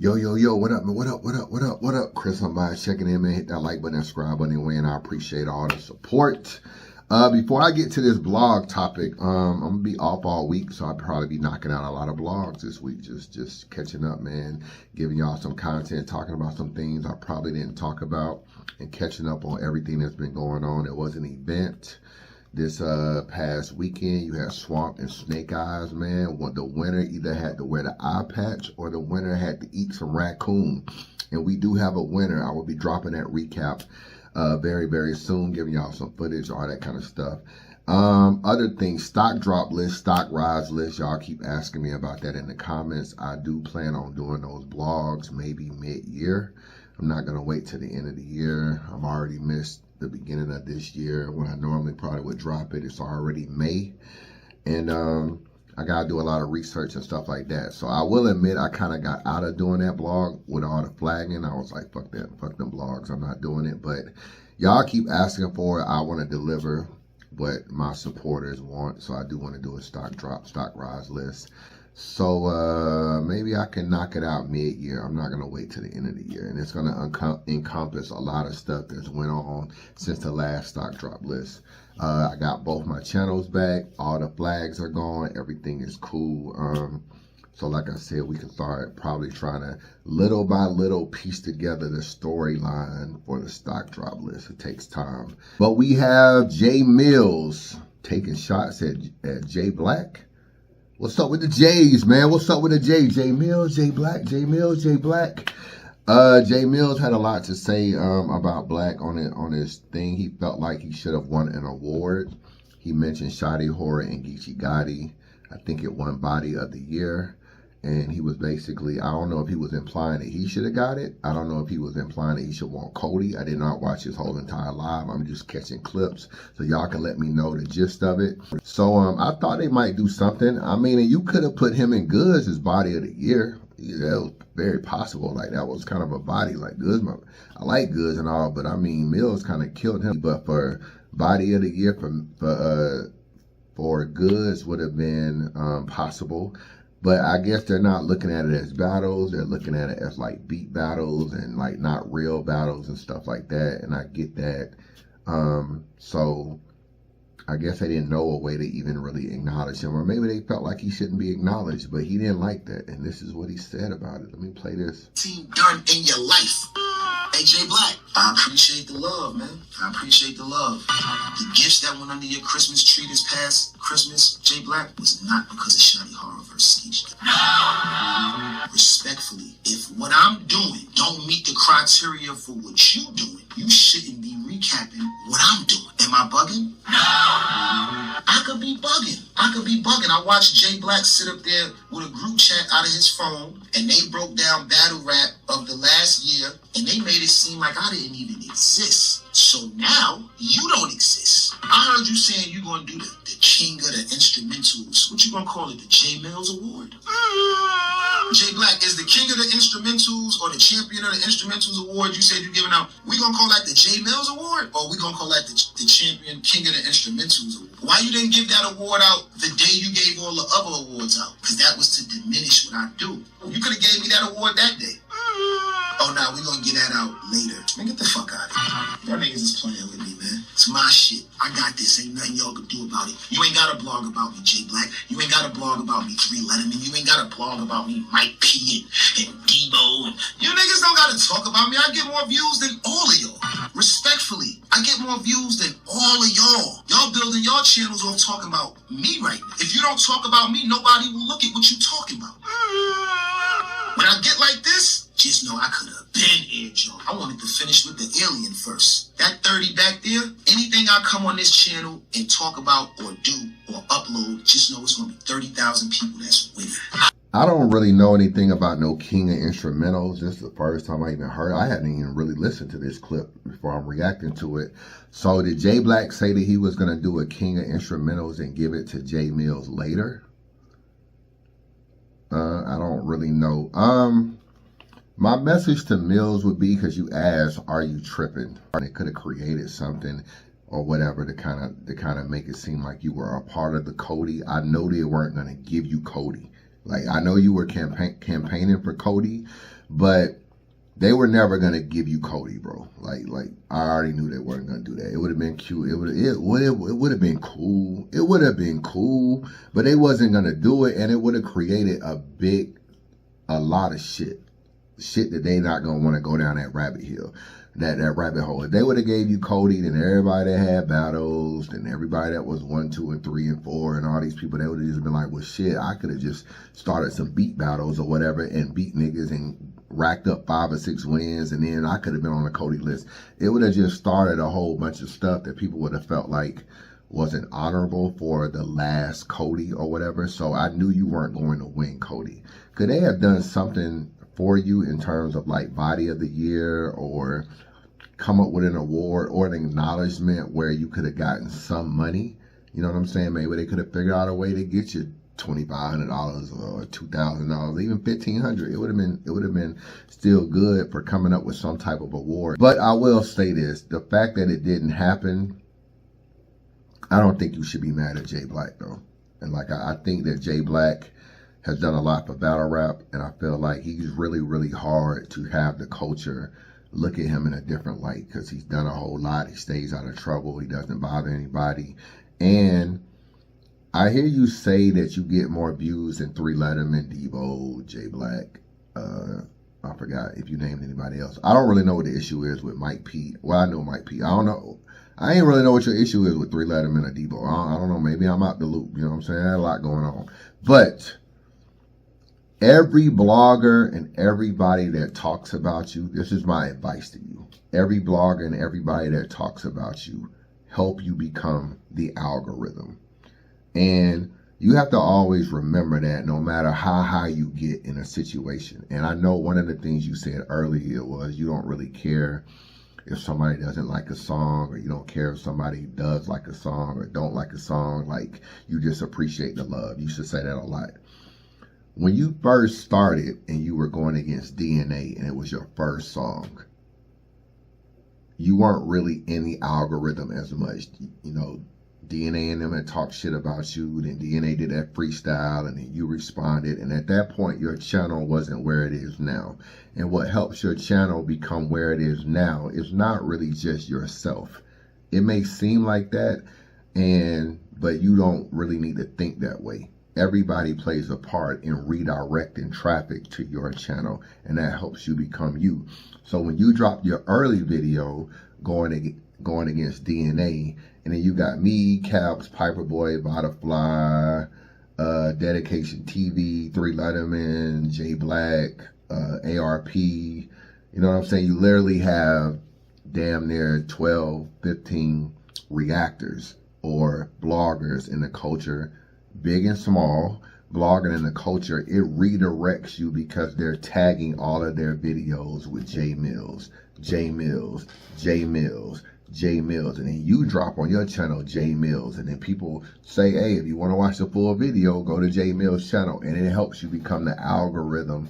Yo, yo, yo, what up, man? What up, what up, what up, what up? Chris, I'm by checking in, man. Hit that like button and subscribe button anyway, and I appreciate all the support. Before I get to this blog topic, I'm gonna be off all week, so I'll probably be knocking out a lot of blogs this week, just catching up, man, giving y'all some content, talking about some things I probably didn't talk about, and catching up on everything that's been going on. There was an event this past weekend. You had Swamp and Snake Eyes, man. The winner either had to wear the eye patch or the winner had to eat some raccoon. And we do have a winner. I will be dropping that recap very, very soon, giving y'all some footage, all that kind of stuff. Other things, stock drop list, stock rise list. Y'all keep asking me about that in the comments. I do plan on doing those blogs maybe mid-year. I'm not going to wait till the end of the year. I've already missed the beginning of this year when I normally probably would drop it. It's already May, and I gotta do a lot of research and stuff like that. So I will admit I kind of got out of doing that blog with all the flagging. I was like, fuck that, fuck them blogs, I'm not doing it. But y'all keep asking for it. I want to deliver what my supporters want, so I do want to do a stock drop, stock rise list. So maybe I can knock it out mid-year. I'm not going to wait till the end of the year. And it's going to encompass a lot of stuff that's went on since the last stock drop list. I got both my channels back. All the flags are gone. Everything is cool. So like I said, we can start probably trying to little by little piece together the storyline for the stock drop list. It takes time. But we have Jae Millz taking shots at Jae Blac. What's up with the J's, man? What's up with the J? Jae Millz, Jae Blac, Jae Millz, Jae Blac. Jae Millz had a lot to say about Blac on his thing. He felt like he should have won an award. He mentioned Shadi Horror and Geechee Gotti. I think it won Body of the Year. And he was basically, I don't know if he was implying that he should have got it. I don't know if he was implying that he should want Cody. I did not watch his whole entire live. I'm just catching clips, so y'all can let me know the gist of it. So I thought they might do something. I mean, you could have put him in Goods as Body of the Year. Yeah, that was very possible. Like, that was kind of a body like Goods. I like Goods and all, but I mean, Millz kind of killed him. But for Body of the Year for Goods would have been possible. But I guess they're not looking at it as battles. They're looking at it as like beat battles and like not real battles and stuff like that. And I get that. So I guess they didn't know a way to even really acknowledge him. Or maybe they felt like he shouldn't be acknowledged. But he didn't like that. And this is what he said about it. Let me play this. Team done in your life. Hey, Jae Blac, I appreciate the love, man. I appreciate the love. The gifts that went under your Christmas tree this past Christmas, Jae Blac, was not because of Shadi Horror versus Geechee. No! Respectfully, if what I'm doing don't meet the criteria for what you doing, you shouldn't be recapping what I'm doing. Am I bugging? No! I could be bugging. I watched Jae Blac sit up there with a group chat out of his phone, and they broke down battle rap of the last year, and they made it seem like I didn't even exist. So now, you don't exist. I heard you saying you're going to do the king of the instrumentals. What you going to call it, the Jae Millz Award? Jae Blac, is the king of the instrumentals or the champion of the instrumentals award you said you're giving out, we going to call that the Jae Millz Award, or we going to call that the champion, king of the instrumentals award? Why you didn't give that award out the day you gave all the other awards out? Because that was to diminish what I do. You could have gave me that award that day. Oh, nah, we gonna get that out later. Man, get the fuck out of here. Y'all niggas is playing with me, man. It's my shit. I got this. Ain't nothing y'all can do about it. You ain't got a blog about me, Jae Blac. You ain't got a blog about me, 3 Letterman. You ain't got a blog about me, Mike P. and Debo. And you niggas don't gotta talk about me. I get more views than all of y'all. Respectfully, I get more views than all of y'all. Y'all building y'all channels off talking about me right now. If you don't talk about me, nobody will look at what you talking about. When I get like this, just know I could have been aired y'all. I wanted to finish with the alien first. That 30 back there, anything I come on this channel and talk about or do or upload, just know it's going to be 30,000 people that's with it. I don't really know anything about no king of instrumentals. This is the first time I even heard. I hadn't even really listened to this clip before I'm reacting to it. So did Jae Blac say that he was going to do a king of instrumentals and give it to Jae Millz later? I don't really know. My message to Millz would be, because you asked, are you tripping? They could have created something or whatever to kind of make it seem like you were a part of the Cody. I know they weren't going to give you Cody. Like, I know you were campaigning for Cody, but they were never gonna give you Cody, bro. Like I already knew they weren't gonna do that. It would have been cute. It would have been cool. It would have been cool, but they wasn't gonna do it, and it would have created a lot of shit that they not gonna want to go down that rabbit hole. That rabbit hole. If they would have gave you Cody, then everybody that had battles, then everybody that was 1, 2, and 3, and 4, and all these people, they would have just been like, well, shit, I could have just started some beat battles or whatever and beat niggas and racked up 5 or 6 wins, and then I could have been on the Cody list. It would have just started a whole bunch of stuff that people would have felt like wasn't honorable for the last Cody or whatever. So I knew you weren't going to win Cody. Could they have done something for you in terms of like body of the year, or come up with an award or an acknowledgement where you could have gotten some money? You know what I'm saying? Maybe they could have figured out a way to get you $2,500 or $2,000, even $1,500. It would have been still good for coming up with some type of award. But I will say this: the fact that it didn't happen, I don't think you should be mad at Jae Blac though. And like I think that Jae Blac has done a lot for battle rap, and I feel like he's really, really hard to have the culture look at him in a different light, because he's done a whole lot. He stays out of trouble. He doesn't bother anybody. And I hear you say that you get more views than 3 Letterman, Debo, Jae Blac. I forgot if you named anybody else. I don't really know what the issue is with Mike P. Well, I know Mike P. I don't know. I ain't really know what your issue is with 3 Letterman or Debo. I don't know. Maybe I'm out the loop. You know what I'm saying? There's a lot going on. But every blogger and everybody that talks about you, this is my advice to you. Every blogger and everybody that talks about you help you become the algorithm. And you have to always remember that no matter how high you get in a situation. And I know one of the things you said earlier was you don't really care if somebody doesn't like a song, or you don't care if somebody does like a song or don't like a song. Like, you just appreciate the love. You should say that a lot. When you first started and you were going against DNA and it was your first song, you weren't really in the algorithm as much. You know, DNA and them had talked shit about you, then DNA did that freestyle, and then you responded. And at that point, your channel wasn't where it is now. And what helps your channel become where it is now is not really just yourself. It may seem like that, but you don't really need to think that way. Everybody plays a part in redirecting traffic to your channel, and that helps you become you. So when you drop your early video going against DNA, and then you got me, Caps, Piperboy, Butterfly, Dedication TV, 3 Letterman, Jae Blac, ARP, you know what I'm saying? You literally have damn near 12, 15 reactors or bloggers in the culture, big and small, blogging in the culture. It redirects you because they're tagging all of their videos with Jae Millz, Jae Millz, Jae Millz, Jae Millz, and then you drop on your channel Jae Millz, and then people say, hey, if you want to watch the full video, go to Jae Millz channel, and it helps you become the algorithm,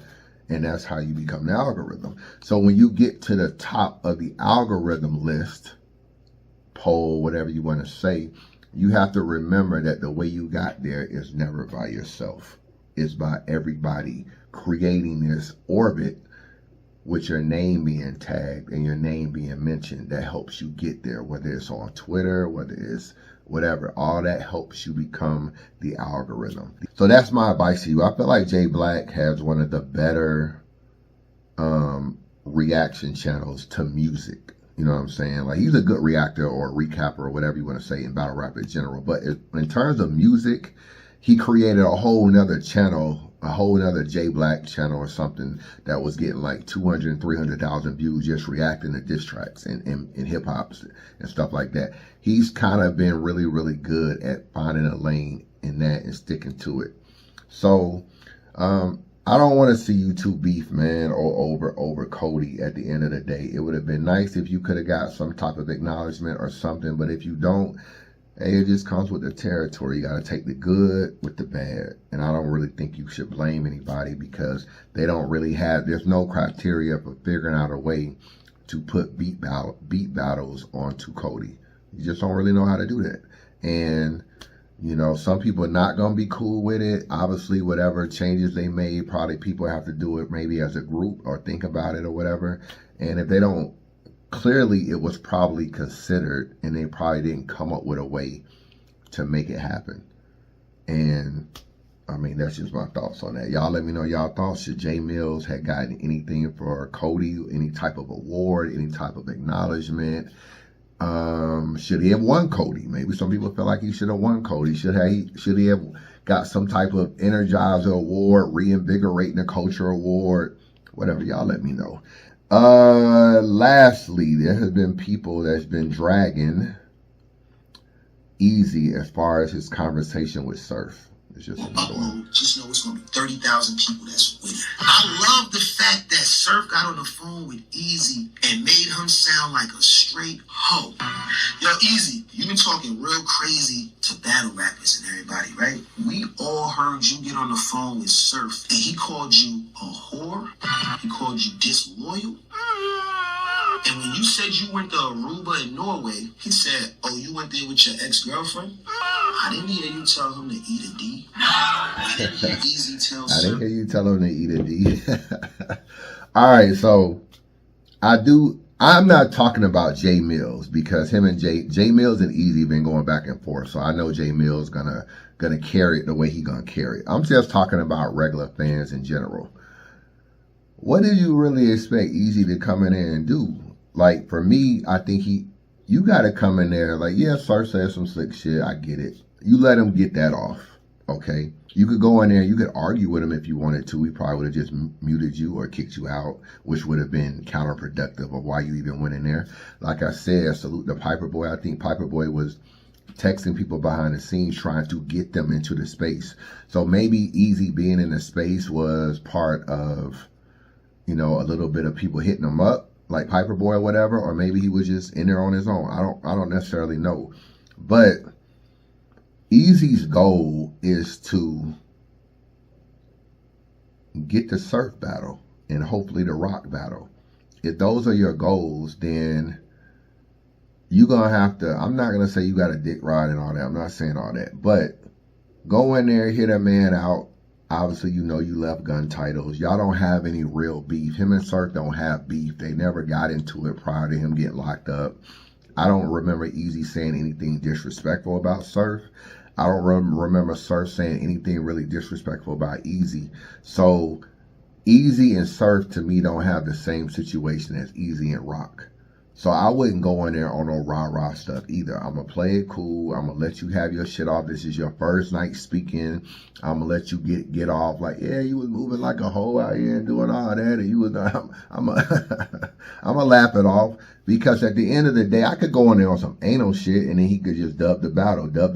and that's how you become the algorithm. So when you get to the top of the algorithm list, poll, whatever you want to say, you have to remember that the way you got there is never by yourself. It's by everybody creating this orbit with your name being tagged and your name being mentioned. That helps you get there, whether it's on Twitter, whether it's whatever. All that helps you become the algorithm. So that's my advice to you. I feel like Jae Blac has one of the better reaction channels to music. You know what I'm saying? Like, he's a good reactor or recapper or whatever you want to say in battle rap in general. But in terms of music, he created a whole nother channel, a whole nother Jae Blac channel or something that was getting like 200 and 300,000 views just reacting to diss tracks and hip hops and stuff like that. He's kind of been really, really good at finding a lane in that and sticking to it. So, I don't want to see you two beef, man, or over Cody at the end of the day. It would have been nice if you could have got some type of acknowledgement or something, but if you don't, hey, it just comes with the territory. You got to take the good with the bad, and I don't really think you should blame anybody because they don't really have, there's no criteria for figuring out a way to put beat battles onto Cody. You just don't really know how to do that. And You know, some people are not going to be cool with it. Obviously, whatever changes they made, probably people have to do it maybe as a group or think about it or whatever. And if they don't, clearly it was probably considered and they probably didn't come up with a way to make it happen. And I mean, that's just my thoughts on that. Y'all let me know y'all thoughts. Should Jae Millz had gotten anything for Cody, any type of award, any type of acknowledgement? Should he have won Cody? Maybe some people feel like he should have won Cody. Should he have got some type of Energizer award, reinvigorating the culture award? Whatever, y'all let me know. Lastly, there has been people that's been dragging Eazy as far as his conversation with Surf. It's just another one. Just know it's gonna be 30,000 people that's with it. I love the fact that Surf got on the phone with Eazy and made him sound like a straight hoe. Yo, Eazy, you been talking real crazy to battle rappers and everybody, right? We all heard you get on the phone with Surf and he called you a whore. He called you disloyal. And when you said you went to Aruba in Norway, he said, oh, you went there with your ex-girlfriend? I didn't hear you tell him to eat a D. I didn't hear Eazy tell I didn't hear you tell him to eat a D. All right, so I'm not talking about Jae Millz because him and Jae Millz and Eazy been going back and forth. So I know Jae Millz gonna carry it the way he gonna carry it. I'm just talking about regular fans in general. What did you really expect Eazy to come in there and do? Like, for me, I think you got to come in there, like, yeah, Surf said some slick shit, I get it. You let him get that off, okay? You could go in there, you could argue with him if you wanted to. He probably would have just muted you or kicked you out, which would have been counterproductive of why you even went in there. Like I said, salute the Piper Boy. I think Piper Boy was texting people behind the scenes trying to get them into the space. So maybe Eazy being in the space was part of, you know, a little bit of people hitting him up, like Piper Boy or whatever, or maybe he was just in there on his own. I don't necessarily know. But Eazy's goal is to get the Surf battle and hopefully the Rock battle. If those are your goals, then you're going to have to, I'm not going to say you got a dick ride and all that. I'm not saying all that. But go in there, hit that man out. Obviously, you know you left gun titles. Y'all don't have any real beef. Him and Surf don't have beef. They never got into it prior to him getting locked up. I don't remember Eazy saying anything disrespectful about Surf. I don't remember Surf saying anything really disrespectful about Eazy. So Eazy and Surf, to me, don't have the same situation as Eazy and Rock. So I wouldn't go in there on no rah-rah stuff either. I'm going to play it cool. I'm going to let you have your shit off. This is your first night speaking. I'm going to let you get off like, yeah, you was moving like a hoe out here and doing all that. And you was, I'm going to laugh it off. Because at the end of the day, I could go in there on some anal shit and then he could just dub the battle, dub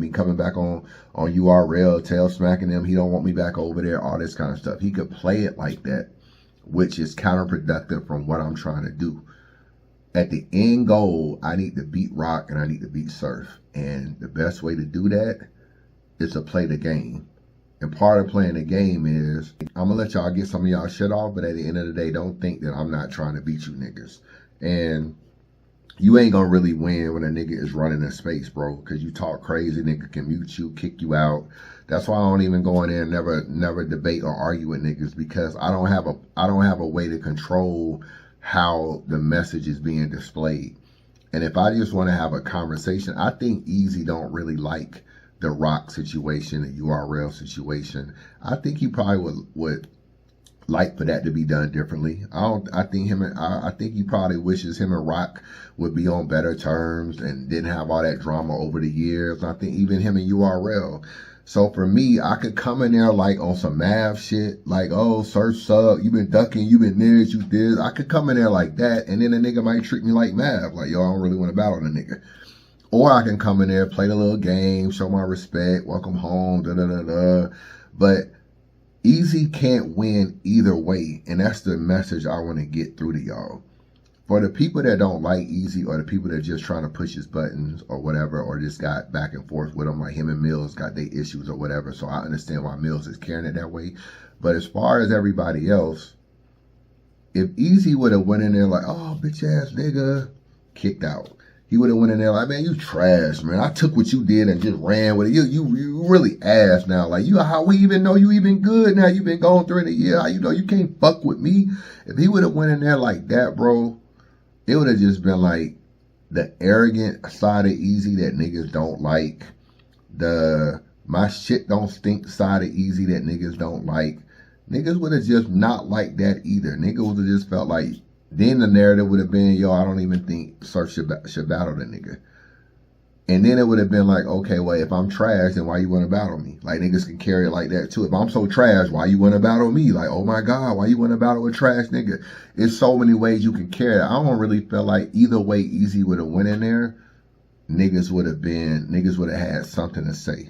me coming back on URL, tail smacking him. He don't want me back over there, all this kind of stuff. He could play it like that, which is counterproductive from what I'm trying to do. At the end goal, I need to beat Rock and I need to beat Surf. And the best way to do that is to play the game. And part of playing the game is, I'm going to let y'all get some of y'all shit off, but at the end of the day, don't think that I'm not trying to beat you niggas. And you ain't going to really win when a nigga is running a space, bro. Because you talk crazy, nigga can mute you, kick you out. That's why I don't even go in there and never debate or argue with niggas, because I don't have a way to control how the message is being displayed. And if I just want to have a conversation, I think Eazy don't really like the Rock situation, the URL situation. I think he probably would like for that to be done differently. I think he probably wishes him and Rock would be on better terms and didn't have all that drama over the years. I think even him and URL. So for me, I could come in there like on some math shit, like, oh, Surf suck, you been ducking, you been this, you this. I could come in there like that, and then the nigga might treat me like math, like, yo, I don't really want to battle the nigga. Or I can come in there, play the little game, show my respect, welcome home, da-da-da-da. But Eazy can't win either way, and that's the message I want to get through to y'all. For the people that don't like Eazy, or the people that are just trying to push his buttons or whatever, or just got back and forth with him, like him and Millz got their issues or whatever, so I understand why Millz is carrying it that way. But as far as everybody else, if Eazy would have went in there like, oh, bitch ass nigga, kicked out. He would have went in there like, man, you trash, man. I took what you did and just ran with it. You really ass now. Like, how we even know you even good now? You've been going through it a year. How you know you can't fuck with me? If he would have went in there like that, bro, it would have just been like the arrogant side of Eazy that niggas don't like. The my shit don't stink side of Eazy that niggas don't like. Niggas would have just not liked that either. Niggas would have just felt like, then the narrative would have been, yo, I don't even think Surf should battle the nigga. And then it would have been like, okay, well, if I'm trash, then why you want to battle me? Like, niggas can carry it like that too. If I'm so trash, why you want to battle me? Like, oh my God, why you want to battle a trash nigga? It's so many ways you can carry it. I don't really feel like either way Eazy would have went in there, niggas would have had something to say.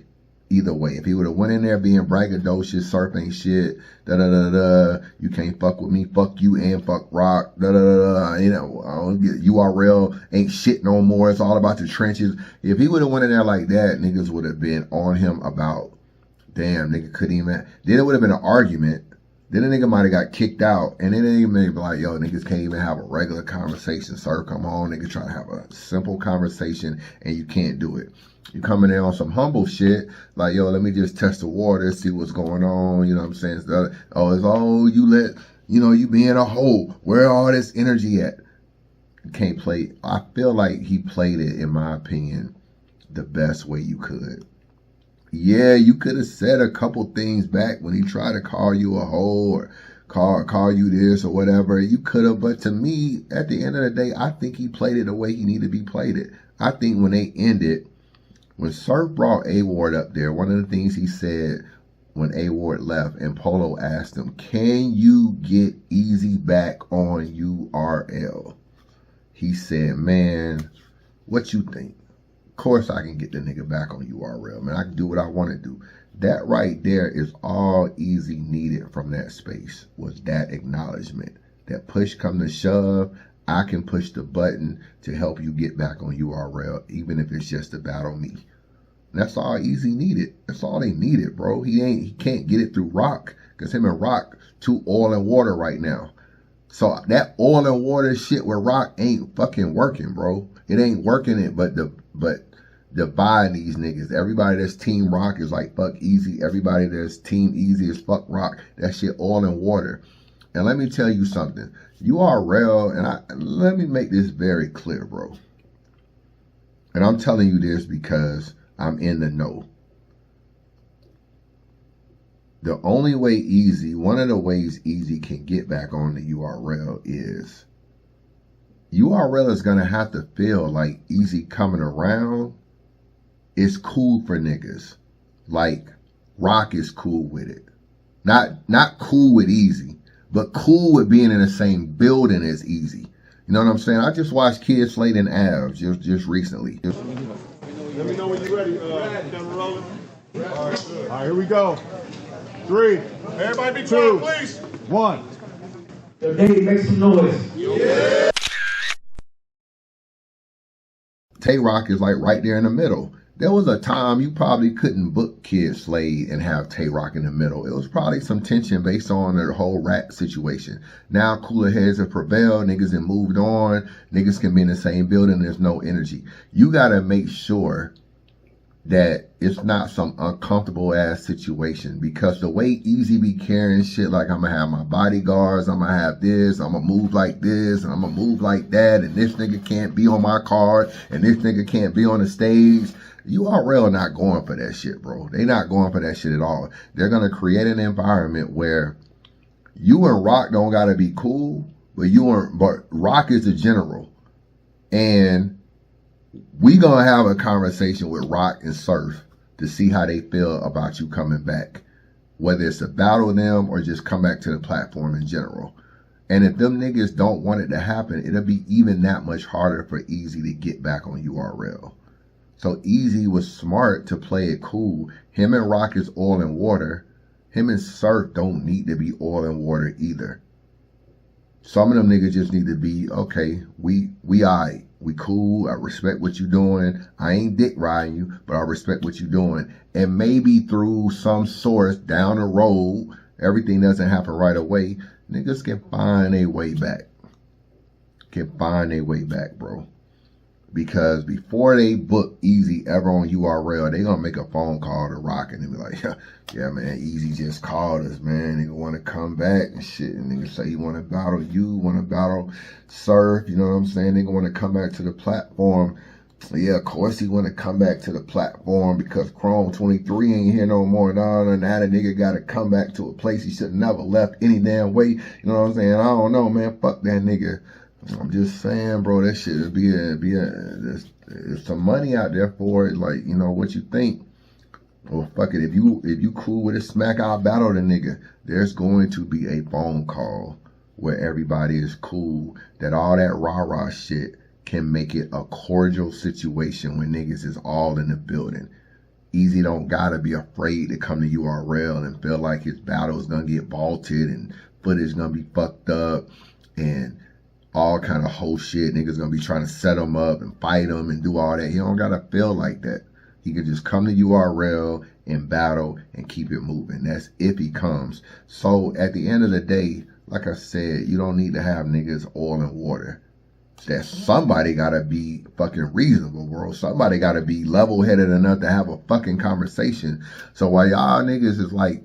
Either way, if he would have went in there being braggadocious, Surf ain't shit, you can't fuck with me, fuck you and fuck Rock, you know, URL ain't shit no more, it's all about the trenches. If he would have went in there like that, niggas would have been on him about, damn, nigga couldn't even, then it would have been an argument, then the nigga might have got kicked out, and then they may be like, yo, niggas can't even have a regular conversation, Surf, come on, nigga, try to have a simple conversation, and you can't do it. You coming in on some humble shit, like, yo, let me just test the water, see what's going on, you know what I'm saying? You being a hoe, where all this energy at? You can't play. I feel like he played it, in my opinion, the best way you could. Yeah, you could have said a couple things back when he tried to call you a hoe or call you this or whatever. You could have, but to me, at the end of the day, I think he played it the way he needed to be played it. I think when they ended, when Surf brought A-Ward up there, one of the things he said when A-Ward left and Polo asked him, can you get Eazy back on URL? He said, man, what you think? Of course I can get the nigga back on URL, man. I can do what I want to do. That right there is all Eazy needed from that space, was that acknowledgement. That push come to shove, I can push the button to help you get back on URL, even if it's just to battle me. And that's all Eazy needed. That's all they needed, bro. He can't get it through Rock, because him and Rock too oil and water right now. So that oil and water shit with Rock ain't fucking working, bro. It ain't working it, but dividing these niggas. Everybody that's Team Rock is like fuck Eazy. Everybody that's Team Eazy is fuck Rock. That shit oil and water. And let me tell you something. URL, and let me make this very clear, bro. And I'm telling you this because I'm in the know. The only way Eazy, one of the ways Eazy can get back on the URL is URL is going to have to feel like Eazy coming around is cool for niggas. Like Rock is cool with it. Not cool with Eazy, but cool with being in the same building as Eazy. You know what I'm saying? I just watched Kid Slade and Avs just recently. Let me know when you're ready. Camera rolling. All right, here we go. 3. Everybody be quiet, please. 1. Hey, make some noise. Yeah. Tay Rock is like right there in the middle. There was a time you probably couldn't book Kid Slade and have Tay Rock in the middle. It was probably some tension based on the whole rap situation. Now cooler heads have prevailed. Niggas have moved on. Niggas can be in the same building. There's no energy. You got to make sure that it's not some uncomfortable ass situation, because the way Eazy be carrying shit like I'm gonna have my bodyguards, I'm gonna have this, I'm gonna move like this, and I'm gonna move like that, and this nigga can't be on my card, and this nigga can't be on the stage. URL not going for that shit, bro. They not going for that shit at all. They're gonna create an environment where you and Rock don't gotta be cool, but Rock is the general, and we gonna have a conversation with Rock and Surf to see how they feel about you coming back, whether it's to battle them or just come back to the platform in general. And if them niggas don't want it to happen, it'll be even that much harder for Eazy to get back on URL. So Eazy was smart to play it cool. Him and Rock is oil and water. Him and Surf don't need to be oil and water either. Some of them niggas just need to be, okay, we alright. We cool. I respect what you doing. I ain't dick riding you, but I respect what you doing. And maybe through some source down the road, everything doesn't happen right away, niggas can find their way back. Can find their way back, bro. Because before they book Eazy ever on URL, they gonna make a phone call to Rock and they be like, yeah, man, Eazy just called us, man. Nigga want to come back and shit. And nigga say he want to battle you, want to battle Surf. You know what I'm saying? Nigga want to come back to the platform. Yeah, of course he want to come back to the platform because Chrome 23 ain't here no more. Now that nigga got to come back to a place he should have never left any damn way. You know what I'm saying? I don't know, man. Fuck that nigga. I'm just saying, bro, that shit would there's some money out there for it. Like, you know, what you think? Well, fuck it. If you cool with it, smack out battle the nigga. There's going to be a phone call where everybody is cool. That all that rah-rah shit can make it a cordial situation when niggas is all in the building. Eazy don't gotta be afraid to come to URL and feel like his battle is gonna get vaulted and footage gonna be fucked up and all kind of whole shit. Niggas gonna be trying to set him up and fight him and do all that. He don't gotta feel like that. He can just come to URL and battle and keep it moving. That's if he comes. So at the end of the day, like I said, you don't need to have niggas oil and water. That somebody gotta be fucking reasonable, bro. Somebody gotta be level-headed enough to have a fucking conversation. So while y'all niggas is like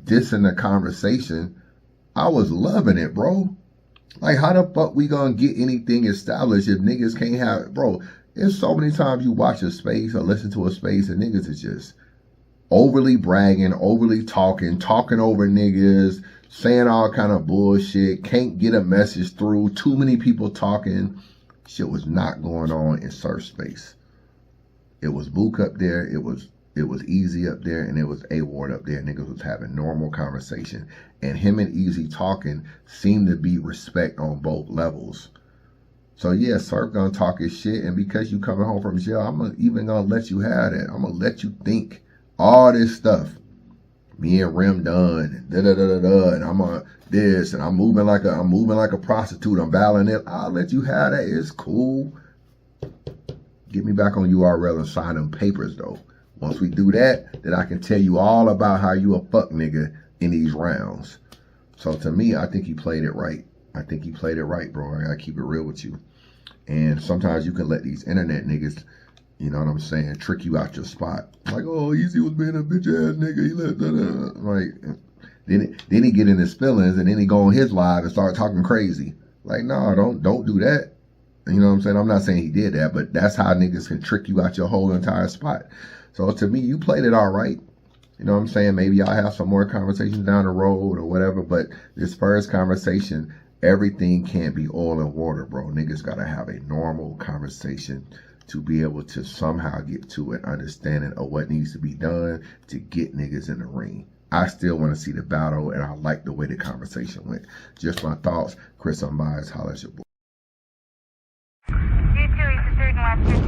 dissing the conversation, I was loving it, bro. Like, how the fuck we gonna get anything established if niggas can't have, bro? There's so many times you watch a space or listen to a space and niggas is just overly bragging, overly talking over niggas, saying all kind of bullshit, can't get a message through, too many people talking. Shit was not going on in Surf space. It was Book up there, it was Eazy up there, and it was A-Ward up there. Niggas was having normal conversation. And him and Eazy talking seemed to be respect on both levels. So yeah, Surf gonna talk his shit, and because you coming home from jail, I'm even gonna let you have that. I'm gonna let you think all this stuff. Me and Rim done, and I'm on this, and I'm moving like a prostitute. I'm battling it. I'll let you have that. It's cool. Get me back on URL and sign them papers though. Once we do that, then I can tell you all about how you a fuck nigga in these rounds. So to me, I think he played it right. I think he played it right, bro. I gotta keep it real with you. And sometimes you can let these internet niggas, you know what I'm saying, trick you out your spot. Like, oh, Eazy was being a bitch ass nigga. He let that like, then he get in his feelings and then he go on his live and start talking crazy. Like, no, don't do that. You know what I'm saying? I'm not saying he did that, but that's how niggas can trick you out your whole entire spot. So to me, you played it all right. You know what I'm saying? Maybe y'all have some more conversations down the road or whatever, but this first conversation, everything can't be oil and water, bro. Niggas gotta have a normal conversation to be able to somehow get to an understanding of what needs to be done to get niggas in the ring. I still want to see the battle, and I like the way the conversation went. Just my thoughts. Chris Unbiased, holla at your boy. G2 is the third master.